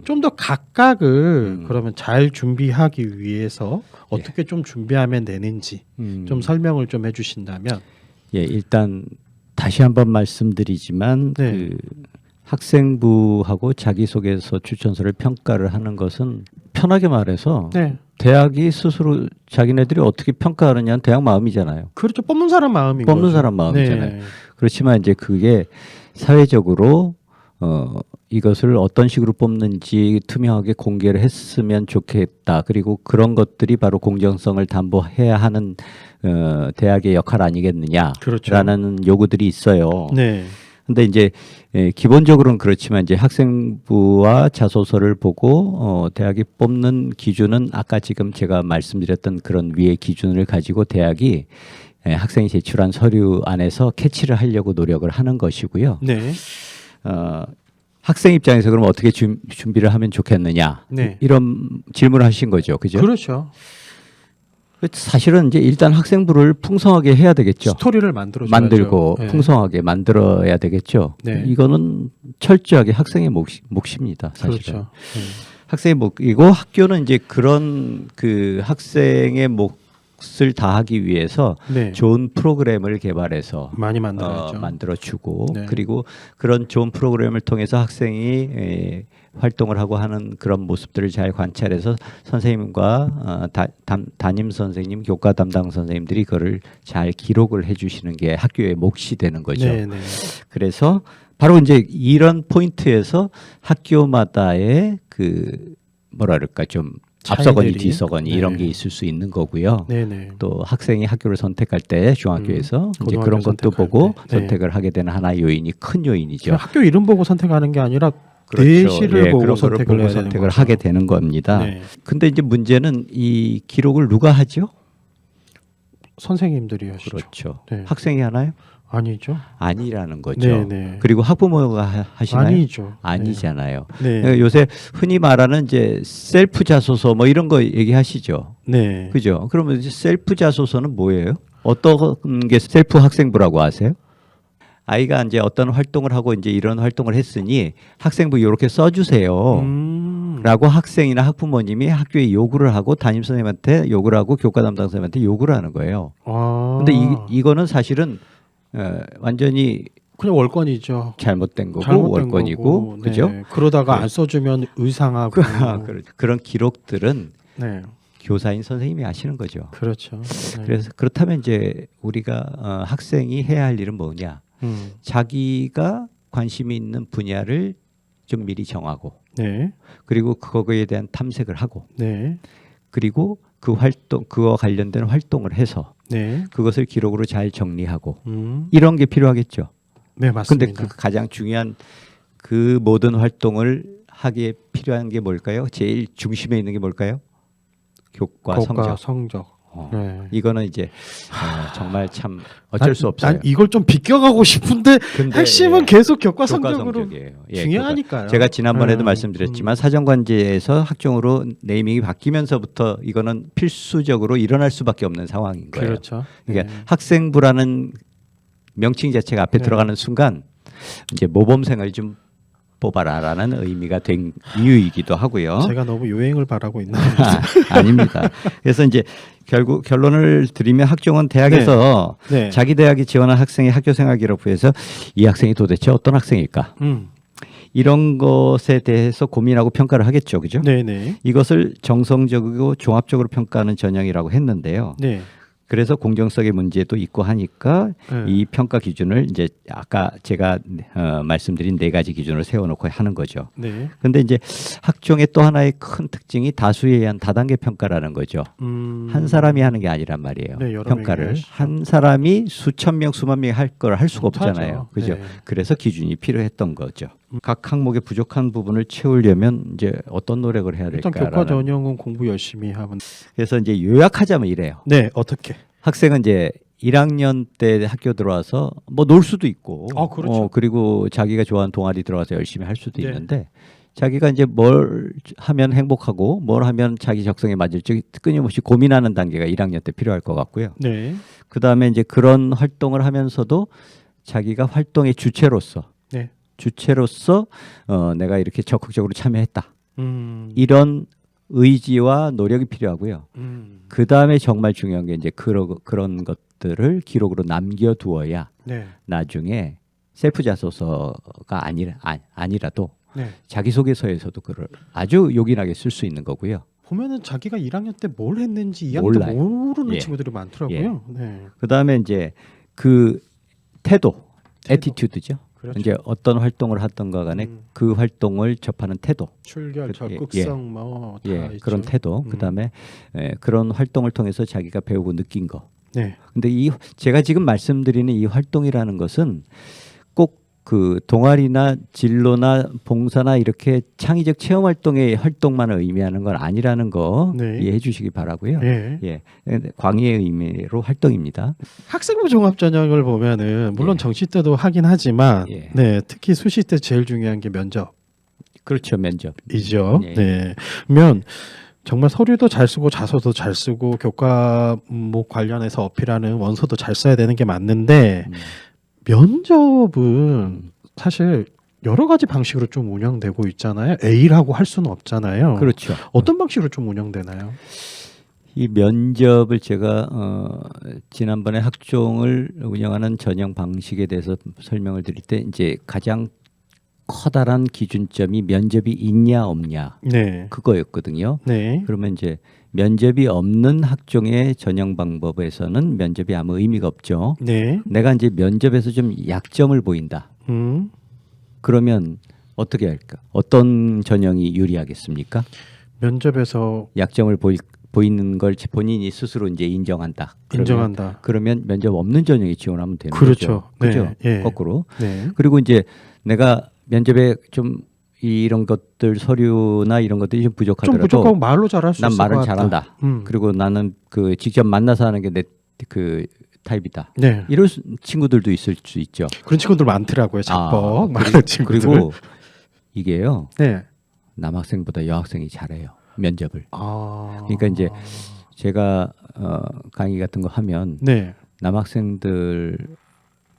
좀 더 각각을 그러면 잘 준비하기 위해서 어떻게 좀 준비하면 되는지 좀 설명을 좀 해주신다면. 예, 일단 다시 한번 말씀드리지만 네. 그 학생부하고 자기소개서 추천서를 평가를 하는 것은 편하게 말해서 네, 대학이 스스로 자기네들이 어떻게 평가하느냐는 대학 마음이잖아요. 그렇죠. 뽑는 사람 마음인 뽑는 거죠. 사람 마음이잖아요. 네. 그렇지만 이제 그게 사회적으로 이것을 어떤 식으로 뽑는지 투명하게 공개를 했으면 좋겠다. 그리고 그런 것들이 바로 공정성을 담보해야 하는 대학의 역할 아니겠느냐라는 그렇죠. 요구들이 있어요. 네. 근데 이제 기본적으로는 그렇지만 이제 학생부와 자소서를 보고 대학이 뽑는 기준은 아까 지금 제가 말씀드렸던 그런 위의 기준을 가지고 대학이 학생이 제출한 서류 안에서 캐치를 하려고 노력을 하는 것이고요. 네. 학생 입장에서 그럼 어떻게 준비를 하면 좋겠느냐 네. 이런 질문을 하신 거죠, 그죠? 그렇죠. 사실은 이제 일단 학생부를 풍성하게 해야 되겠죠. 스토리를 만들어줘야죠. 만들고 네. 풍성하게 만들어야 되겠죠. 네. 이거는 철저하게 학생의 몫입니다. 사실은. 그렇죠. 네. 학생의 몫이고 학교는 이제 그런 그 학생의 몫을 다하기 위해서 네. 좋은 프로그램을 개발해서 많이 만들어야죠. 만들어주고 네. 그리고 그런 좋은 프로그램을 통해서 학생이 활동을 하고 하는 그런 모습들을 잘 관찰해서 선생님과 담임 선생님, 교과 담당 선생님들이 그거를 잘 기록을 해주시는 게 학교의 몫이 되는 거죠. 네, 네. 그래서 바로 이제 이런 포인트에서 학교마다의 그 뭐라 그럴까 좀 앞서거니 차이들이? 뒤서거니 이런 네. 게 있을 수 있는 거고요. 네, 네. 또 학생이 학교를 선택할 때 중학교에서 이제 고등학교 그런 것도 선택할 보고 때. 네. 선택을 하게 되는 하나의 요인이 큰 요인이죠. 그냥 학교 이름 보고 선택하는 게 아니라 그렇죠. 내시를 보고 그런 거를 선택을 보고 해야 되는 선택을 거죠. 하게 되는 겁니다. 네. 근데 이제 문제는 이 기록을 누가 하죠? 선생님들이 하시죠. 그렇죠. 네. 학생이 하나요? 아니죠. 아니라는 거죠. 네, 네. 그리고 학부모가 하시나요? 아니죠. 아니잖아요. 네. 그러니까 요새 흔히 말하는 이제 셀프 자소서 뭐 이런 거 얘기하시죠. 네. 그죠? 그러면 이제 셀프 자소서는 뭐예요? 어떤 게 셀프 학생부라고 아세요? 아이가 이제 어떤 활동을 하고 이제 이런 활동을 했으니 학생부 이렇게 써주세요. 라고 학생이나 학부모님이 학교에 요구를 하고 담임 선생님한테 요구를 하고 교과 담당 선생님한테 요구를 하는 거예요. 아. 근데 이거는 사실은 완전히 그냥 월권이죠. 잘못된 거고 잘못된 월권이고 거고. 그죠? 네. 그러다가 네. 안 써주면 의상하고. 그런 기록들은 네. 교사인 선생님이 아시는 거죠. 그렇죠. 네. 그래서 그렇다면 이제 우리가 학생이 해야 할 일은 뭐냐? 자기가 관심이 있는 분야를 좀 미리 정하고 네. 그리고 그거에 대한 탐색을 하고 네. 그리고 그 활동 그와 관련된 활동을 해서 네. 그것을 기록으로 잘 정리하고 이런 게 필요하겠죠. 네, 맞습니다. 근데 그 가장 중요한 그 모든 활동을 하기에 필요한 게 뭘까요? 제일 중심에 있는 게 뭘까요? 교과 성적. 네. 이거는 이제 정말 참 어쩔 수 없어요. 난 이걸 좀 비껴가고 싶은데 근데, 핵심은 예, 계속 교과 교과 성적으로 성적이에요. 예, 중요하니까요. 제가 지난번에도 음, 말씀드렸지만 사정관제에서 학종으로 네이밍이 바뀌면서부터 이거는 필수적으로 일어날 수밖에 없는 상황인 거예요. 그렇죠. 그러니까 네. 학생부라는 명칭 자체가 앞에 네. 들어가는 순간 이제 모범생을 좀 뽑아라라는 의미가 된 이유이기도 하고요. 제가 너무 요행을 바라고 있나요? 아닙니다. 그래서 이제 결국 결론을 드리면 학종은 대학에서 네. 자기 대학이 지원한 학생의 학교생활 기록부에서 이 학생이 도대체 어떤 학생일까? 이런 것에 대해서 고민하고 평가를 하겠죠, 그죠? 네네. 이것을 정성적이고 종합적으로 평가하는 전형이라고 했는데요. 네. 그래서 공정성의 문제도 있고 하니까 네. 이 평가 기준을 이제 아까 제가 말씀드린 네 가지 기준을 세워놓고 하는 거죠. 네. 근데 이제 학종의 또 하나의 큰 특징이 다수에 의한 다단계 평가라는 거죠. 한 사람이 하는 게 아니란 말이에요. 네, 여러 평가를 명이 하시죠. 한 사람이 수천 명, 수만 명이 할 걸 할 수가 못하죠. 없잖아요. 그죠? 네. 그래서 기준이 필요했던 거죠. 각 항목의 부족한 부분을 채우려면 이제 어떤 노력을 해야 일단 될까? 교과 전형은 공부 열심히 하면. 그래서 이제 요약하자면 이래요. 네, 어떻게? 학생은 이제 1학년 때 학교 들어와서 뭐 놀 수도 있고, 그렇죠. 그리고 자기가 좋아하는 동아리 들어가서 열심히 할 수도 네. 있는데 자기가 이제 뭘 하면 행복하고 뭘 하면 자기 적성에 맞을지 끊임없이 고민하는 단계가 1학년 때 필요할 것 같고요. 네. 그 다음에 이제 그런 활동을 하면서도 자기가 활동의 주체로서 네. 내가 이렇게 적극적으로 참여했다. 이런 의지와 노력이 필요하고요. 그 다음에 정말 중요한 게 이제 그런 것들을 기록으로 남겨두어야 네. 나중에 셀프 자소서가 아니라도 네. 자기소개서에서도 그걸 아주 요긴하게 쓸 수 있는 거고요. 보면은 자기가 1학년 때 뭘 했는지 2학년 때 몰라요. 모르는 예. 친구들이 많더라고요. 네. 그 다음에 이제 그 태도, 애티튜드죠. 그렇죠. 이제 어떤 활동을 하던가 간에 그 활동을 접하는 태도, 출결, 예, 적극성 뭐 다 있죠. 그런 태도, 그다음에 그런 활동을 통해서 자기가 배우고 느낀 거. 네. 근데 제가 지금 말씀드리는 이 활동이라는 것은 꼭 그 동아리나 진로나 봉사나 이렇게 창의적 체험 활동의 활동만을 의미하는 건 아니라는 거 네. 이해해 주시기 바라고요. 네. 예, 광의의 의미로 활동입니다. 학생부 종합전형을 보면은 물론 예. 정시 때도 하긴 하지만 예. 네, 특히 수시 때 제일 중요한 게 면접이죠. 그렇죠, 면접. 예. 네. 그러면 정말 서류도 잘 쓰고 자소도 잘 쓰고 교과목 관련해서 어필하는 원서도 잘 써야 되는 게 맞는데 면접은 사실 여러 가지 방식으로 좀 운영되고 있잖아요. A라고 할 수는 없잖아요. 그렇죠. 어떤 방식으로 좀 운영되나요? 이 면접을 제가 지난번에 학종을 운영하는 전형 방식에 대해서 설명을 드릴 때 이제 가장 커다란 기준점이 면접이 있냐 없냐 네. 그거였거든요. 네. 그러면 이제 면접이 없는 학종의 전형 방법에서는 면접이 아무 의미가 없죠. 네. 내가 이제 면접에서 좀 약점을 보인다. 그러면 어떻게 할까? 어떤 전형이 유리하겠습니까? 면접에서 약점을 보이는 걸 본인이 스스로 이제 인정한다. 인정한다. 그러면 면접 없는 전형에 지원하면 되는 그렇죠. 거죠. 그죠? 네. 예. 거꾸로. 네. 그리고 이제 내가 면접에 좀 이런 것들 서류나 이런 것들이 좀 좀 부족하더라도 부족하고 말로 잘할 수 난 있을 것 말은 같다. 잘한다. 그리고 나는 그 직접 만나서 하는 게 내 그 타입이다. 네. 이런 친구들도 있을 수 있죠. 그런 친구들 많더라고요. 작법 많은 친구들. 그리고 이게요. 네. 남학생보다 여학생이 잘해요. 면접을. 아. 그러니까 이제 제가 강의 같은 거 하면 네. 남학생들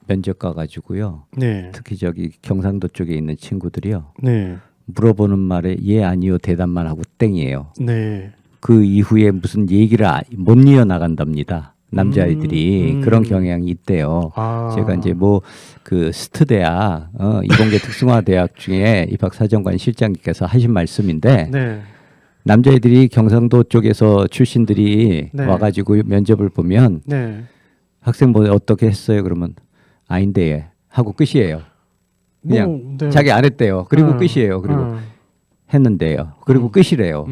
면접 가가지고요. 네. 특히 저기 경상도 쪽에 있는 친구들이요. 네. 물어보는 말에 예 아니요 대답만 하고 땡이에요. 네. 그 이후에 무슨 얘기를 못 이어 나간답니다. 남자아이들이 그런 경향이 있대요. 아. 제가 이제 뭐 그 스트 대학 이공계 특성화 대학 중에 입학사정관 실장님께서 하신 말씀인데 네. 남자애들이 경상도 쪽에서 출신들이 네. 와가지고 면접을 보면 네. 학생 뭐 어떻게 했어요? 그러면 아닌데 하고 끝이에요. 그냥 뭐, 네. 자기 안 했대요. 그리고 끝이에요. 그리고 했는데요. 그리고 끝이래요.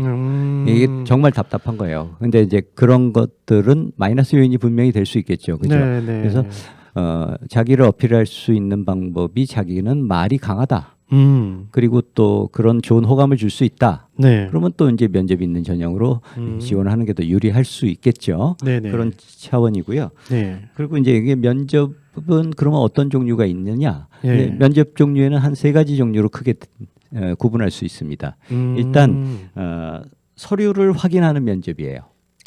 이게 정말 답답한 거예요. 근데 이제 그런 것들은 마이너스 요인이 분명히 될 수 있겠죠. 그죠? 네, 네. 그래서 자기를 어필할 수 있는 방법이 자기는 말이 강하다. 그리고 또 그런 좋은 호감을 줄 수 있다. 네. 그러면 또 이제 면접 있는 전형으로 지원하는 게 더 유리할 수 있겠죠. 네, 네. 그런 차원이고요. 네. 그리고 이제 이게 면접은 그러면 어떤 종류가 있느냐? 예. 면접 종류에는 한 세 가지 종류로 크게 구분할 수 있습니다. 일단 서류를 확인하는 면접이에요.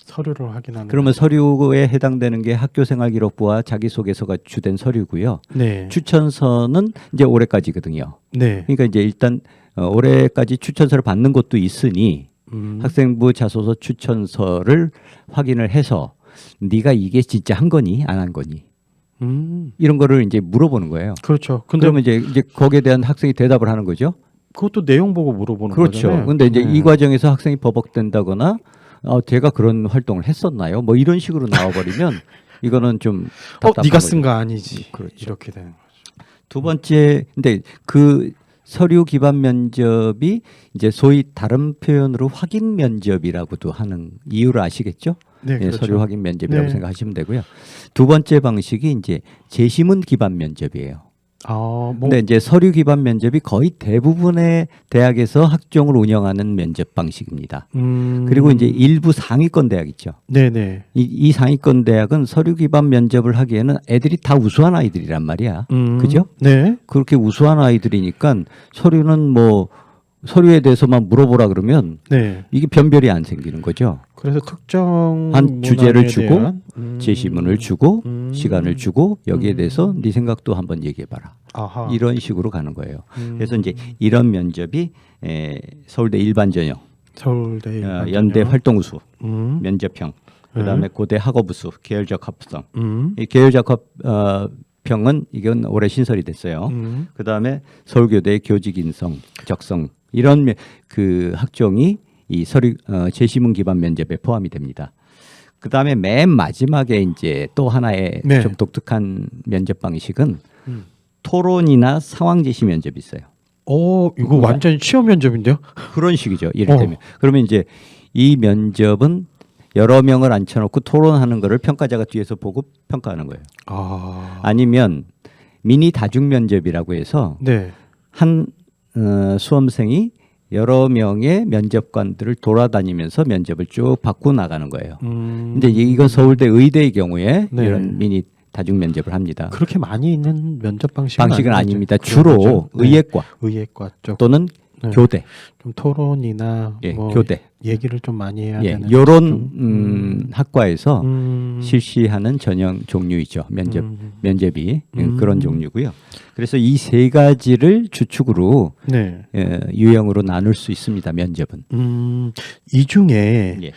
서류를 확인하는. 그러면 서류에 해당되는 게 학교생활기록부와 자기소개서가 주된 서류고요. 네. 추천서는 이제 올해까지거든요. 네. 그러니까 이제 일단 올해까지 추천서를 받는 곳도 있으니 학생부 자소서 추천서를 확인을 해서 네가 이게 진짜 한 거니 안 한 거니 이런 거를 이제 물어보는 거예요. 그렇죠. 근데 그러면 이제 거기에 대한 학생이 대답을 하는 거죠. 그것도 내용 보고 물어보는 그렇죠. 거잖아요. 근데 이제 네. 이 과정에서 학생이 버벅된다거나 제가 그런 활동을 했었나요? 뭐 이런 식으로 나와버리면 이거는 좀 답답한 네가 거죠. 쓴 거 아니지. 그렇죠. 이렇게 되는 거죠. 두 번째, 근데 그 서류 기반 면접이 이제 소위 다른 표현으로 확인 면접이라고도 하는 이유를 아시겠죠? 네, 예, 그렇죠. 서류 확인 면접이라고 네. 생각하시면 되고요. 두 번째 방식이 이제 제시문 기반 면접이에요. 뭐 근데 이제 서류 기반 면접이 거의 대부분의 대학에서 학종을 운영하는 면접 방식입니다. 그리고 이제 일부 상위권 대학 있죠. 네네. 이 상위권 대학은 서류 기반 면접을 하기에는 애들이 다 우수한 아이들이란 말이야. 그죠? 네. 그렇게 우수한 아이들이니까 서류는 뭐 서류에 대해서만 물어보라 그러면 네. 이게 변별이 안 생기는 거죠. 그래서 특정 한 주제를 문항에 주고 대한, 제시문을 주고 시간을 주고 여기에 대해서 네 생각도 한번 얘기해봐라. 아하. 이런 식으로 가는 거예요. 그래서 이제 이런 면접이 서울대 일반전형, 서울대 일반전형. 연대 활동우수, 음. 면접형, 그다음에 고대 학업우수, 계열적 합성. 이 계열적 합평은 이건 올해 신설이 됐어요. 그다음에 서울교대 교직 인성, 적성 이런 그 학종이 이 서류 제시문 기반 면접에 포함이 됩니다. 그다음에 맨 마지막에 이제 또 하나의 네. 좀 독특한 면접 방식은 토론이나 상황 제시 면접이 있어요. 이거 완전 시험 면접인데요? 그런 식이죠. 이를테면. 그러면 이제 이 면접은 여러 명을 앉혀놓고 토론하는 거를 평가자가 뒤에서 보고 평가하는 거예요. 아니면 미니 다중 면접이라고 해서 네. 한 수험생이 여러 명의 면접관들을 돌아다니면서 면접을 쭉 받고 나가는 거예요. 근데 이건 서울대 의대의 경우에 네. 이런 미니 다중 면접을 합니다. 그렇게 많이 있는 면접 방식은 아닙니다. 아니죠. 주로 그렇죠. 네. 의예과 의예과 쪽 또는 네. 교대, 좀 토론이나 뭐 교대 얘기를 좀 많이 해야 되는 이런 학과에서 음. 실시하는 전형 종류이죠. 면접이 그런 종류고요. 그래서 이 세 가지를 주축으로 네. 유형으로 나눌 수 있습니다. 면접은. 이 중에 예.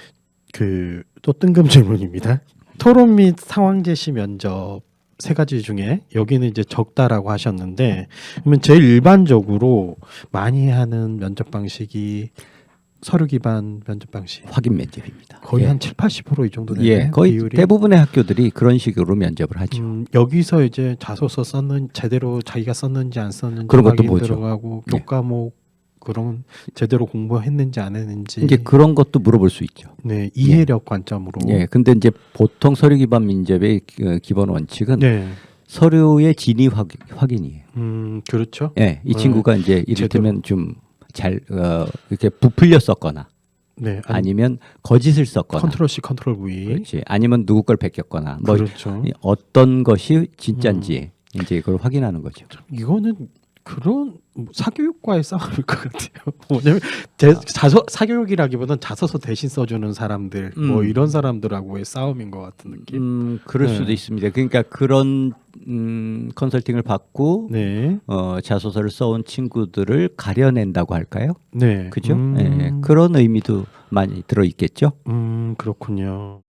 그 또 뜬금 질문입니다. 토론 및 상황 제시 면접 세 가지 중에 여기는 이제 적다라고 하셨는데 그러면 제일 일반적으로 많이 하는 면접 방식이 서류 기반 면접 방식 확인 면접입니다. 거의 예. 한 70-80% 이 정도 되네요. 거의 비율이. 대부분의 학교들이 그런 식으로 면접을 하죠. 여기서 이제 자소서 제대로 자기가 썼는지 안 썼는지 그런 것도 확인 보죠. 들어가고 네. 교과목 그런 제대로 공부했는지 안 했는지 이제 그런 것도 물어볼 수 있죠. 네 이해력 관점으로 근데 이제 보통 서류 기반 면접의 기본 원칙은 네. 서류의 진위 확인이에요. 그렇죠. 이 친구가 이제 이를테면 좀 잘 이렇게 부풀려 썼거나 네 아니면 거짓을 썼거나 컨트롤 C 컨트롤 V 그렇지. 아니면 누구 걸 베꼈거나 뭐 그렇죠. 어떤 것이 진짜인지 이제 그걸 확인하는 거죠. 이거는 그런 사교육과의 싸움일 것 같아요. 뭐냐면 사교육이라기보다는 자소서 대신 써주는 사람들 뭐 이런 사람들하고의 싸움인 것 같은 느낌. 그럴 네. 수도 있습니다. 그러니까 그런 컨설팅을 받고 네, 자소서를 써온 친구들을 가려낸다고 할까요? 네, 그죠? 그런 의미도 많이 들어 있겠죠. 그렇군요.